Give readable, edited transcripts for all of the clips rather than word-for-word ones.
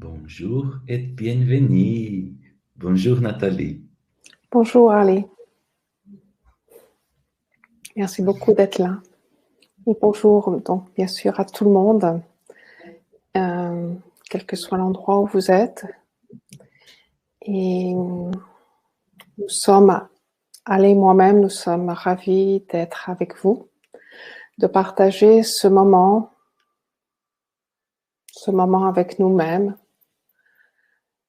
Bonjour et bienvenue. Bonjour Nathalie. Bonjour Ali, merci beaucoup d'être là. Et bonjour donc bien sûr à tout le monde, quel que soit l'endroit où vous êtes. Et nous sommes, Ali et moi-même, nous sommes ravis d'être avec vous, de partager ce moment avec nous-mêmes,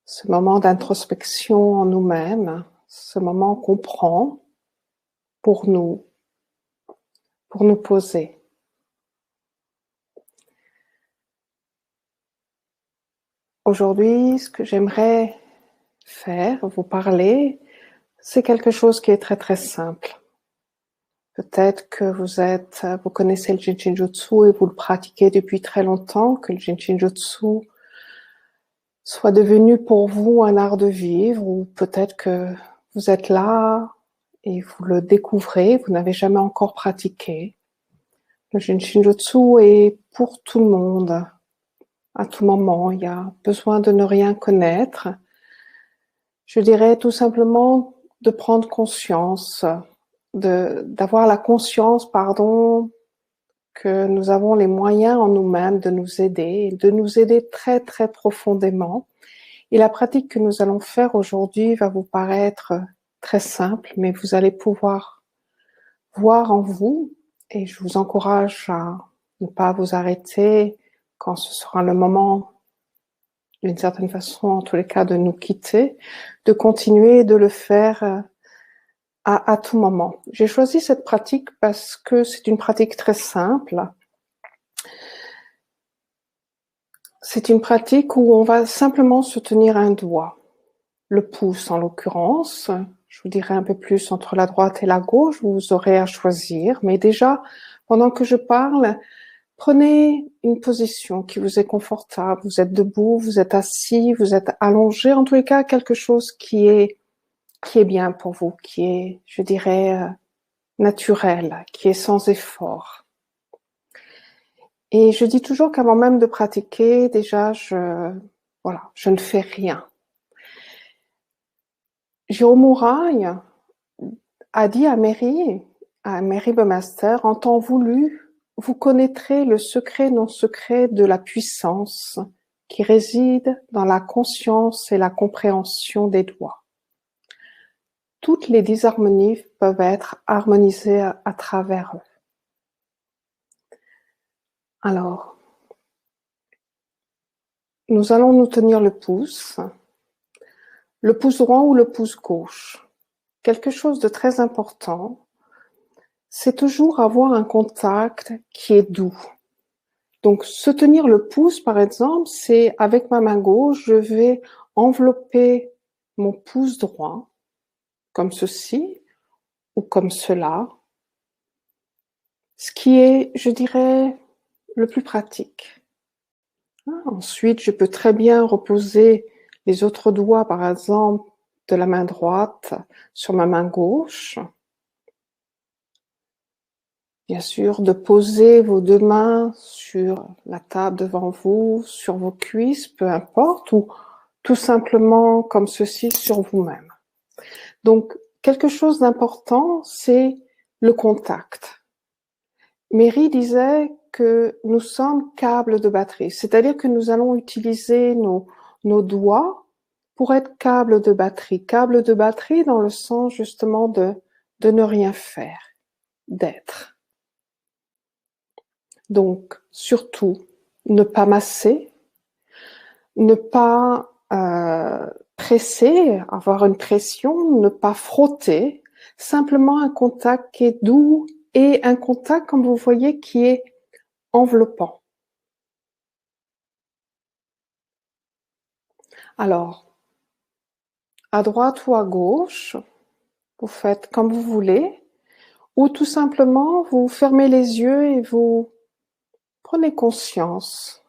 ce moment d'introspection en nous-mêmes, ce moment qu'on prend pour nous poser. Aujourd'hui, ce que j'aimerais faire, vous parler, c'est quelque chose qui est très très simple. Peut-être que vous connaissez le Jinshinjutsu et vous le pratiquez depuis très longtemps, que le Jinshinjutsu soit devenu pour vous un art de vivre, ou peut-être que vous êtes là et vous le découvrez, vous n'avez jamais encore pratiqué. Le Jinshinjutsu est pour tout le monde, à tout moment. Il y a besoin de ne rien connaître. Je dirais tout simplement de prendre conscience, d'avoir la conscience, que nous avons les moyens en nous-mêmes de nous aider très très profondément. Et la pratique que nous allons faire aujourd'hui va vous paraître très simple, mais vous allez pouvoir voir en vous, et je vous encourage à ne pas vous arrêter quand ce sera le moment, d'une certaine façon, en tous les cas, de nous quitter, de continuer de le faire à tout moment. J'ai choisi cette pratique parce que c'est une pratique très simple. C'est une pratique où on va simplement se tenir un doigt, le pouce en l'occurrence. Je vous dirai un peu plus entre la droite et la gauche, vous aurez à choisir. Mais déjà, pendant que je parle, prenez une position qui vous est confortable. Vous êtes debout, vous êtes assis, vous êtes allongé. En tous les cas, quelque chose qui est bien pour vous, qui est, je dirais, naturel, qui est sans effort. Et je dis toujours qu'avant même de pratiquer, déjà, je ne fais rien. Jérôme Mouraille a dit à Mary Burmester, en temps voulu, vous connaîtrez le secret non secret de la puissance qui réside dans la conscience et la compréhension des doigts. Toutes les disharmonies peuvent être harmonisées à travers eux. Alors, nous allons nous tenir le pouce droit ou le pouce gauche. Quelque chose de très important, c'est toujours avoir un contact qui est doux. Donc, se tenir le pouce, par exemple, c'est avec ma main gauche, je vais envelopper mon pouce droit, comme ceci, ou comme cela, ce qui est, je dirais, le plus pratique. Ensuite, je peux très bien reposer les autres doigts, par exemple, de la main droite sur ma main gauche. Bien sûr, de poser vos deux mains sur la table devant vous, sur vos cuisses, peu importe, ou tout simplement comme ceci sur vous-même. Donc, quelque chose d'important, c'est le contact. Mary disait que nous sommes câbles de batterie, c'est-à-dire que nous allons utiliser nos doigts pour être câbles de batterie dans le sens justement de ne rien faire, d'être. Donc, surtout, ne pas masser, ne pas presser, avoir une pression, ne pas frotter, simplement un contact qui est doux et un contact, comme vous voyez, qui est enveloppant. Alors, à droite ou à gauche, vous faites comme vous voulez, ou tout simplement, vous fermez les yeux et vous prenez conscience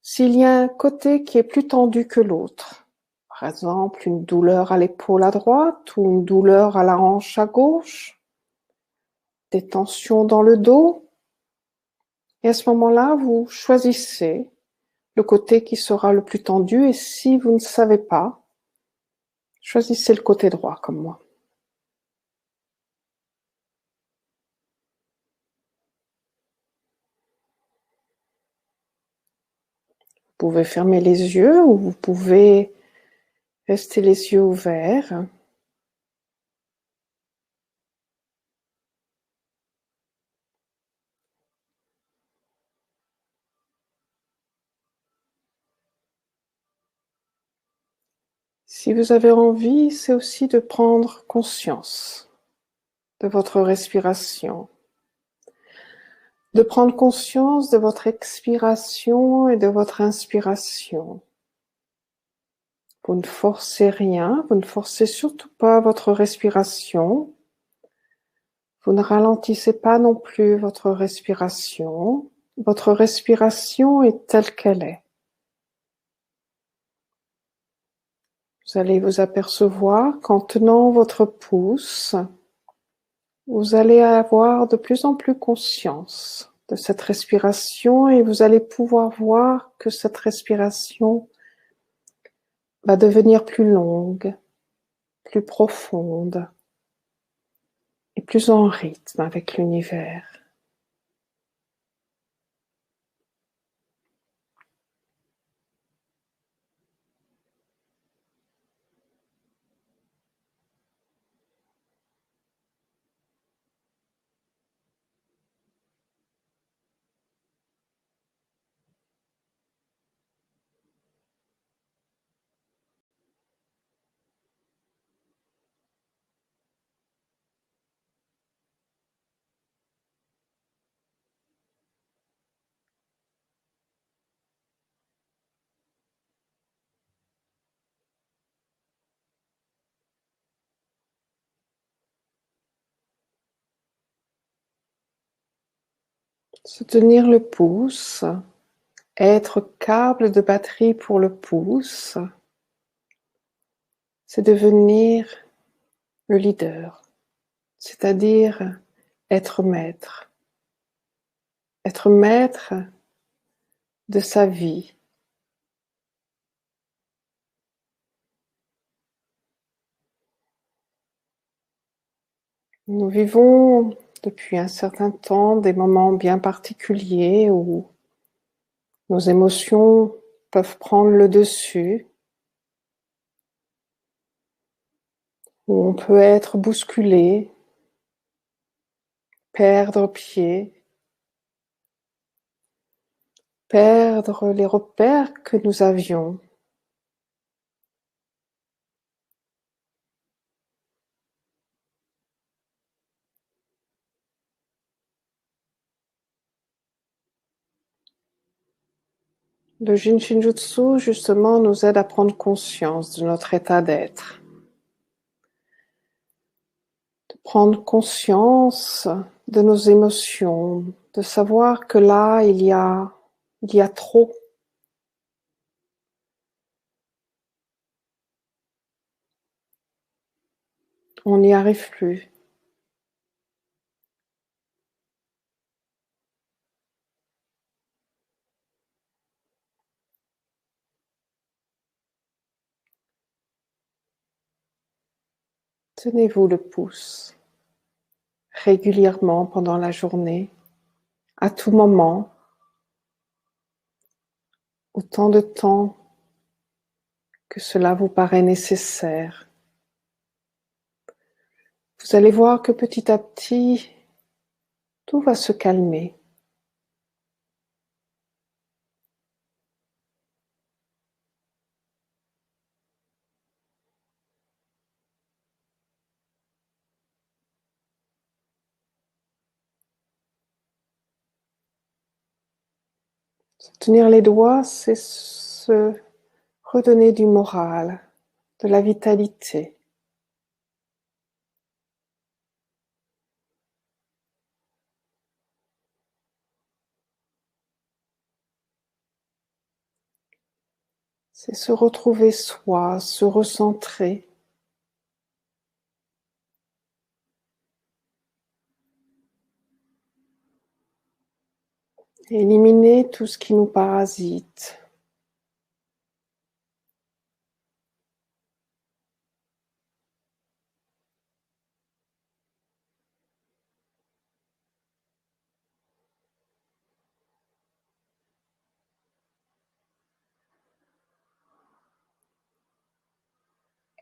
s'il y a un côté qui est plus tendu que l'autre. Par exemple, une douleur à l'épaule à droite ou une douleur à la hanche à gauche, des tensions dans le dos. Et à ce moment-là, vous choisissez le côté qui sera le plus tendu. Et si vous ne savez pas, choisissez le côté droit comme moi. Vous pouvez fermer les yeux ou vous pouvez rester les yeux ouverts. Si vous avez envie, c'est aussi de prendre conscience de votre respiration, de prendre conscience de votre expiration et de votre inspiration. Vous ne forcez rien, vous ne forcez surtout pas votre respiration. Vous ne ralentissez pas non plus votre respiration. Votre respiration est telle qu'elle est. Vous allez vous apercevoir qu'en tenant votre pouce, vous allez avoir de plus en plus conscience de cette respiration et vous allez pouvoir voir que cette respiration va devenir plus longue, plus profonde et plus en rythme avec l'univers. Se tenir le pouce, être câble de batterie pour le pouce, c'est devenir le leader, c'est-à-dire être maître de sa vie. Nous vivons depuis un certain temps des moments bien particuliers où nos émotions peuvent prendre le dessus, où on peut être bousculé, perdre pied, perdre les repères que nous avions. Le Jin Shinjutsu, justement, nous aide à prendre conscience de notre état d'être. De prendre conscience de nos émotions, de savoir que là, il y a trop. On n'y arrive plus. Tenez-vous le pouce régulièrement pendant la journée, à tout moment, autant de temps que cela vous paraît nécessaire. Vous allez voir que petit à petit, tout va se calmer. Se tenir les doigts, c'est se redonner du moral, de la vitalité. C'est se retrouver soi, se recentrer. Éliminer tout ce qui nous parasite,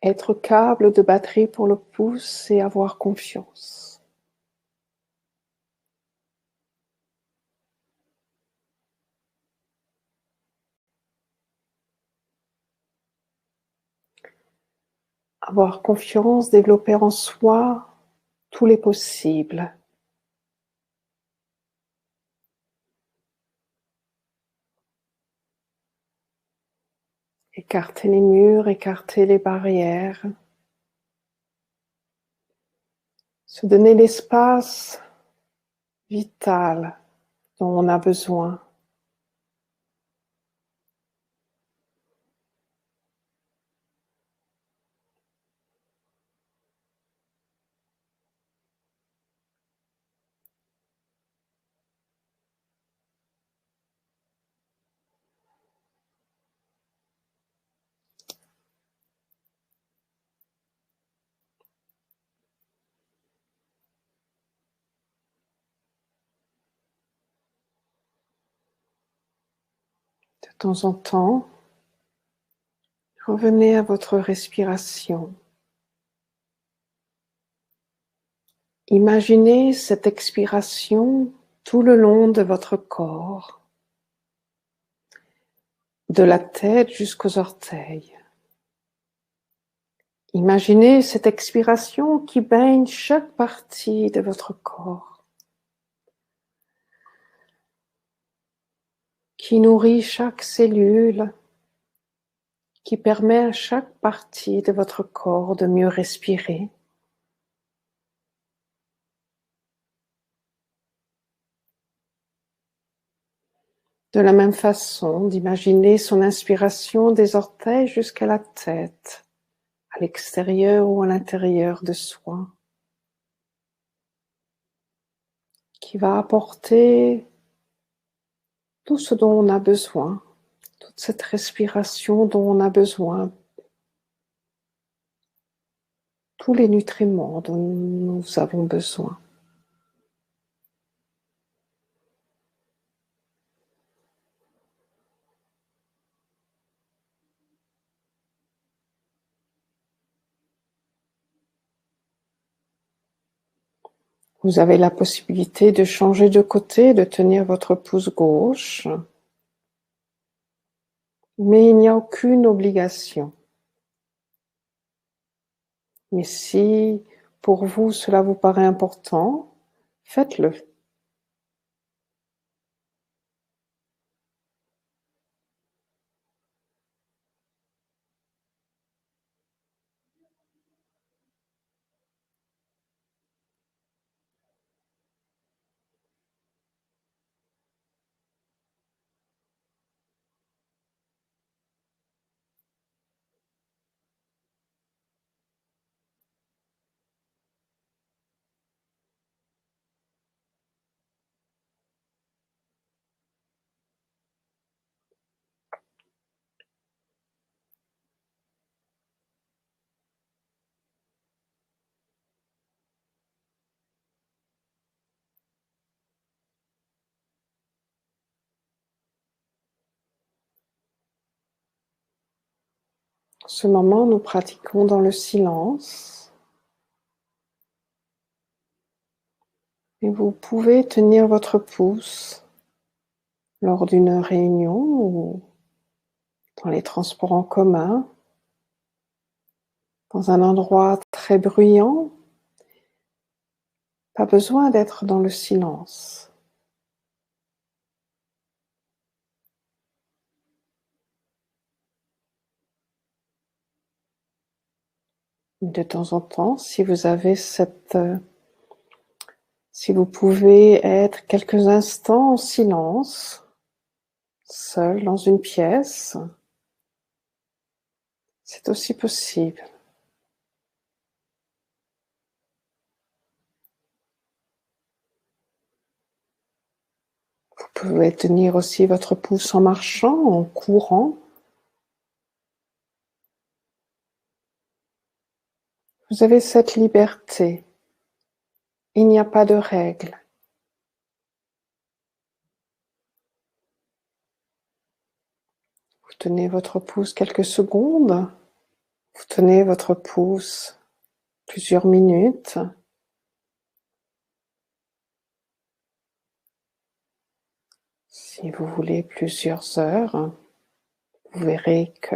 être câble de batterie pour le pouce et avoir confiance. Avoir confiance, développer en soi tous les possibles. Écarter les murs, écarter les barrières. Se donner l'espace vital dont on a besoin. De temps en temps, revenez à votre respiration. Imaginez cette expiration tout le long de votre corps, de la tête jusqu'aux orteils. Imaginez cette expiration qui baigne chaque partie de votre corps, qui nourrit chaque cellule, qui permet à chaque partie de votre corps de mieux respirer. De la même façon, d'imaginer son inspiration des orteils jusqu'à la tête, à l'extérieur ou à l'intérieur de soi, qui va apporter tout ce dont on a besoin, toute cette respiration dont on a besoin, tous les nutriments dont nous avons besoin. Vous avez la possibilité de changer de côté, de tenir votre pouce gauche, mais il n'y a aucune obligation. Mais si pour vous cela vous paraît important, faites-le. En ce moment, nous pratiquons dans le silence. Et vous pouvez tenir votre pouce lors d'une réunion ou dans les transports en commun, dans un endroit très bruyant. Pas besoin d'être dans le silence. De temps en temps, si vous pouvez être quelques instants en silence, seul dans une pièce, c'est aussi possible. Vous pouvez tenir aussi votre pouce en marchant, en courant. Vous avez cette liberté. Il n'y a pas de règles. Vous tenez votre pouce quelques secondes. Vous tenez votre pouce plusieurs minutes. Si vous voulez plusieurs heures, vous verrez que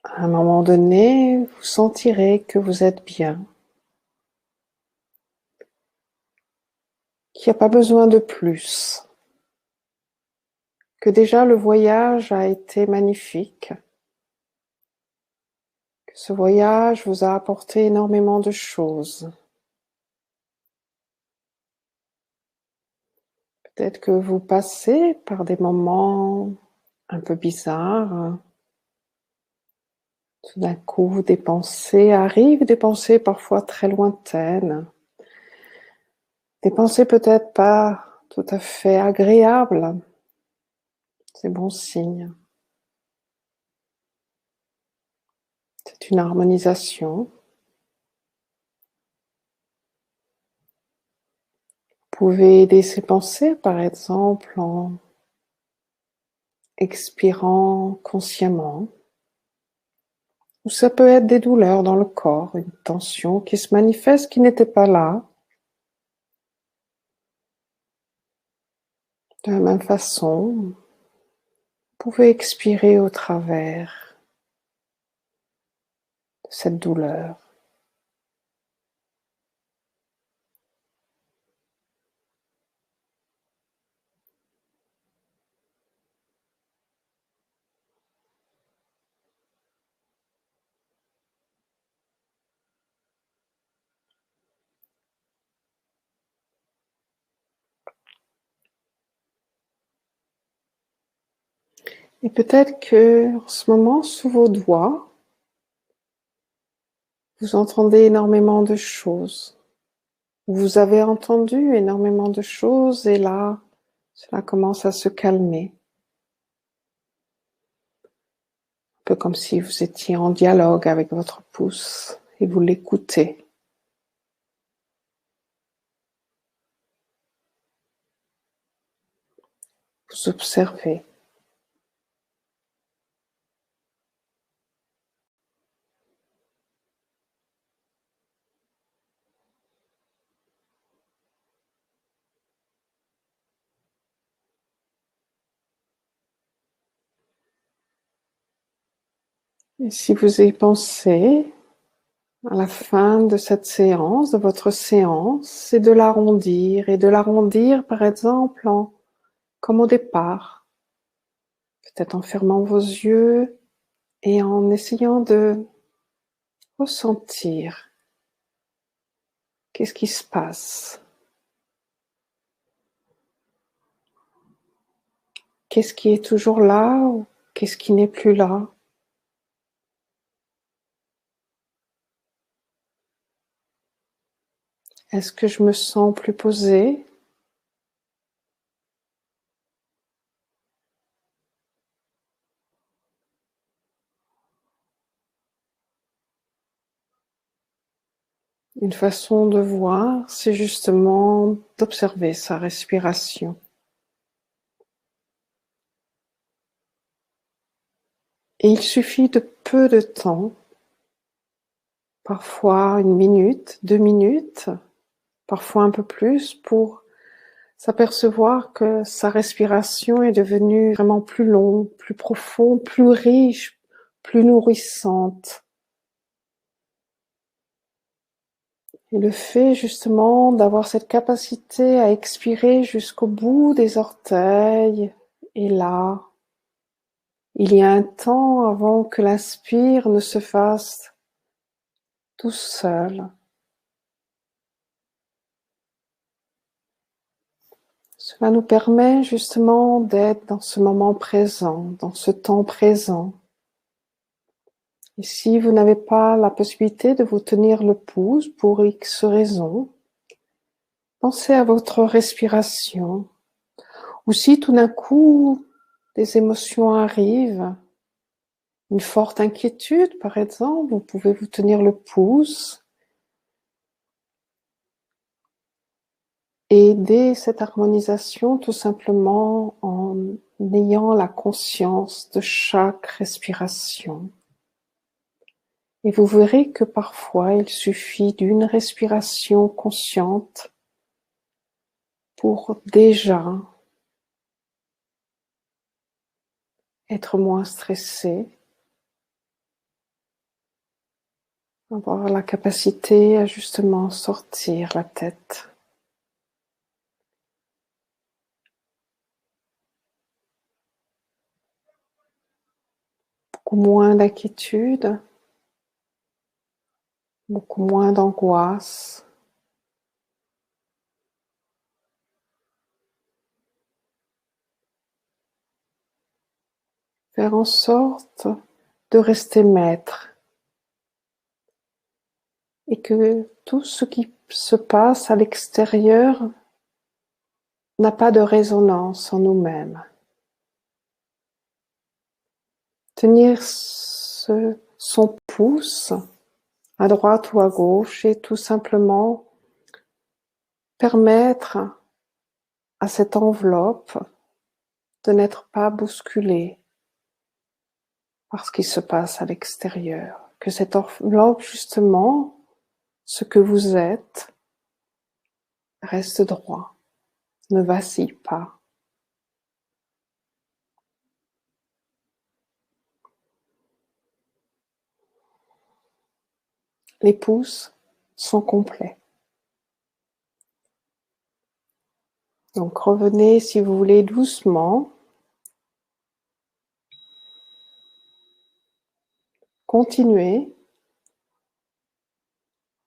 à un moment donné, vous sentirez que vous êtes bien, qu'il n'y a pas besoin de plus, que déjà le voyage a été magnifique, que ce voyage vous a apporté énormément de choses. Peut-être que vous passez par des moments un peu bizarres. Tout d'un coup, des pensées arrivent, des pensées parfois très lointaines, des pensées peut-être pas tout à fait agréables. C'est bon signe. C'est une harmonisation. Vous pouvez aider ces pensées, par exemple, en expirant consciemment. Ou ça peut être des douleurs dans le corps, une tension qui se manifeste qui n'était pas là. De la même façon, vous pouvez expirer au travers de cette douleur. Et peut-être que en ce moment, sous vos doigts, vous entendez énormément de choses. Vous avez entendu énormément de choses et là, cela commence à se calmer. Un peu comme si vous étiez en dialogue avec votre pouce et vous l'écoutez. Vous observez. Et si vous y pensez, à la fin de cette séance, de votre séance, c'est de l'arrondir. Et de l'arrondir, par exemple, comme au départ. Peut-être en fermant vos yeux et en essayant de ressentir qu'est-ce qui se passe. Qu'est-ce qui est toujours là ou qu'est-ce qui n'est plus là? Est-ce que je me sens plus posée? Une façon de voir, c'est justement d'observer sa respiration. Et il suffit de peu de temps, parfois 1 minute, 2 minutes, parfois un peu plus, pour s'apercevoir que sa respiration est devenue vraiment plus longue, plus profonde, plus riche, plus nourrissante. Et le fait justement d'avoir cette capacité à expirer jusqu'au bout des orteils, et là, il y a un temps avant que l'inspire ne se fasse tout seul. Cela nous permet justement d'être dans ce moment présent, dans ce temps présent. Et si vous n'avez pas la possibilité de vous tenir le pouce pour X raison, pensez à votre respiration. Ou si tout d'un coup des émotions arrivent, une forte inquiétude par exemple, vous pouvez vous tenir le pouce et aider cette harmonisation tout simplement en en ayant la conscience de chaque respiration. Et vous verrez que parfois il suffit d'une respiration consciente pour déjà être moins stressé, avoir la capacité à justement sortir la tête. Beaucoup moins d'inquiétude, beaucoup moins d'angoisse. Faire en sorte de rester maître et que tout ce qui se passe à l'extérieur n'a pas de résonance en nous-mêmes. Tenir son pouce à droite ou à gauche et tout simplement permettre à cette enveloppe de n'être pas bousculée par ce qui se passe à l'extérieur. Que cette enveloppe, justement, ce que vous êtes, reste droit, ne vacille pas. Les pouces sont complets. Donc revenez, si vous voulez, doucement. Continuez.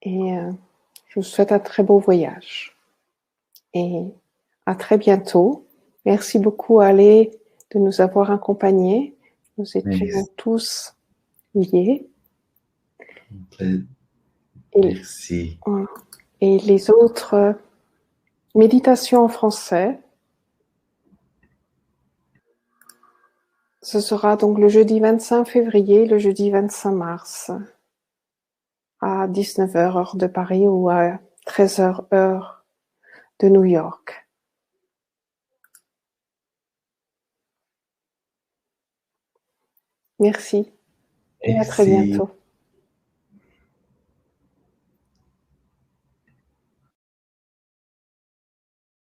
Et je vous souhaite un très beau voyage. Et à très bientôt. Merci beaucoup, Ale, de nous avoir accompagnés. Nous étions tous liés. Merci. Et les autres méditations en français, ce sera donc le jeudi 25 février, le jeudi 25 mars, à 19h heure de Paris ou à 13h heure de New York. Merci et à très bientôt.